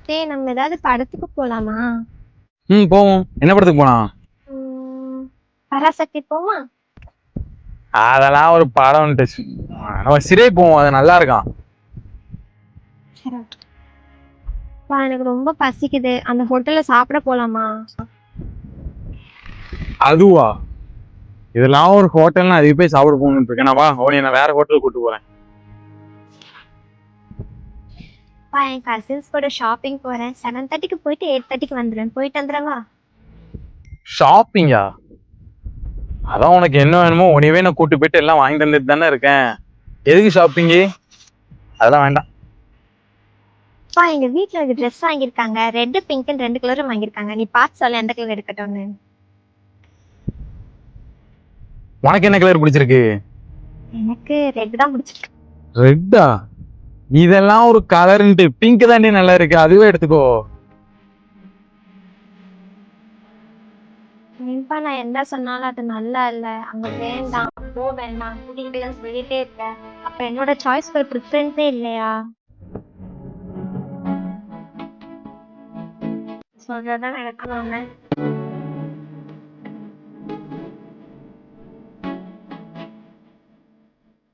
டேய் நம்ம ஏதாவது படத்துக்கு போலாமா? போவோம். என்ன படத்துக்கு போலாம்? ம், பராசக்தி போமா? அதெல்லாம் ஒரு படம். நம்ம சிறை போவோம், அது நல்லா இருக்கான். சரி. அப்பா, எனக்கு ரொம்ப பசிக்குது. அந்த ஹோட்டல்ல சாப்பிட போலாமா? அதுவா? இதெல்லாம் ஒரு ஹோட்டல்னா அதுக்கு போய் சாப்பிட போகணும்னு இருக்கேன். வா, உன்னை நான் வேற ஹோட்டல் கூட்டு போறேன். அப்பா, என் கசின்ஸ் கூட ஷாப்பிங் போறேன். 7:30க்கு போயிட்டு 8:30க்கு வந்துடுறேன். போயிட்டு வந்துடவா? ஷாப்பிங்கா? அதான் உனக்கு என்ன வேணுமோ உனிவே நான் கூட்டு போயிட்டு எல்லாம் வாங்கி தந்துட்டு தானே இருக்கேன். எதுக்கு ஷாப்பிங்கு? அதெல்லாம் வேண்டாம். அப்பா, எங்க வீட்ல ஒரு ட்ரெஸ் வாங்கியிருக்காங்க. ரெட் பிங்க்னு 2 கலரும் வாங்கியிருக்காங்க. நீ பார்த்து சொல்லு எந்த கலர் எடுக்கட்டும்னு. உனக்கு என்ன கலர் பிடிச்சிருக்கு? எனக்கு ரெட் தான் பிடிச்சிருக்கு. ரெட்டா? இதெல்லாம் ஒரு கலர்ன்ட்டு பிங்க் தாண்டி நல்லா இருக்கு, அதுவே எடுத்துக்கோ. இப்பா, நான் என்ன சொன்னாலும் அது நல்லா இல்ல. அங்க வேண்டாம், போ வேண்டாம், கூட்டிகிட்டு சொல்லிட்டே இருக்கேன். அப்ப என்னோட சாய்ஸ் ஒரு ப்ரிஃபரன்ஸே இல்லையா? சொல்றதான் நடக்கணும்னு.